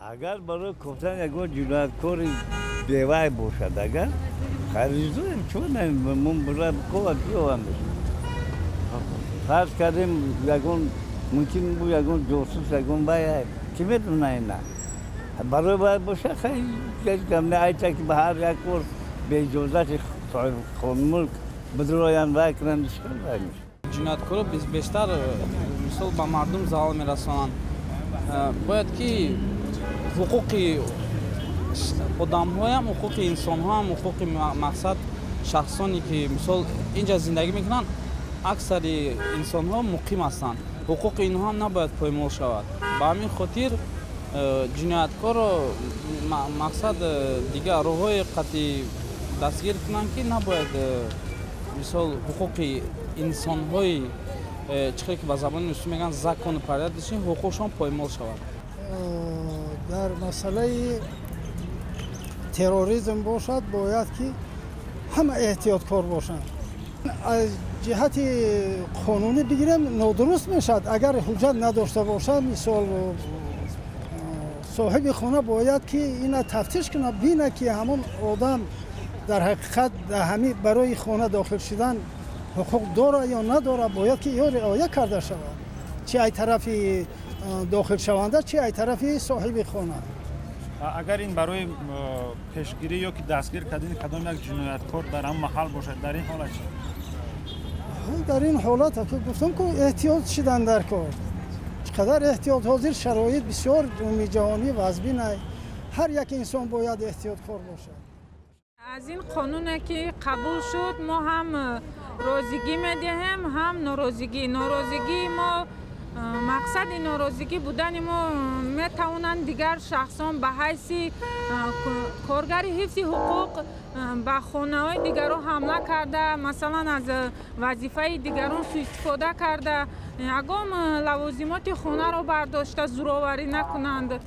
اگر برای گفتن یک جنایتکار بیوای باشد اگر خریدیم چون من برای قوت بیایم فرض کردیم یکون ممکن بود یکون جاسوس یکون باید کی میدونه اینا برای باید باشه خیلی کم نه ایتا که به هر یک کار به اجازت صاحب خان ملک بدرویان وای کنند اشکال نمیشه. جنایتکارا بیشتر مثال به مردم زوال میرسانند. باید که حقوق آدم‌ها هم حقوق انسان‌ها هم حقوق مقصد شخصانی که مثال اینجا زندگی میکنن اکثر انسان‌ها مقیم هستند. حقوق اینها هم نباید پایمال شود. به همین خاطر جنایتکار مقصد دیگه راه‌های قطعی دستگیر کنند که نباید مثال حقوق انسان‌های چیزی که به زبان روسی میگن زکان پردازش حقوقشان پایمال شود. در مسئله تروریسم باشد باید که همه احتیاطکار باشند. از جهت قانونی بگیریم نادرست میشد اگر حجت نداشته باشد مثال صاحب خانه باید که اینا تفتیش کنه بینه که همون آدم در حقیقت همین برای خانه داخل شدن حقوق داره یا نداره باید که یا رعایت کرده شود چه ای طرف داخل شونده چه ای طرف صاحب خانه. اگر این برای پیشگیری یا که دستگیر کردن کدام یک جنایتکار در هم محل باشد در این حالت چی؟ در این حالت که گفتم که احتیاط شدن در کار چقدر احتیاط حاضر شرایط بسیار جمعی جهانی وضعی نه هر یک انسان باید احتیاط کار باشد. از این قانون که قبول شد ما هم راضیگی میدهیم هم ناراضگی ما مقصد ناراضگی بودن ما میتوانند دیگر شخصان به حیث کارگر حفظ حقوق به خانه های دیگران حمله کرده مثلا از وظیفه دیگران سوء استفاده کرده یگام لوازمات خانه را برداشته زورآوری نکنند.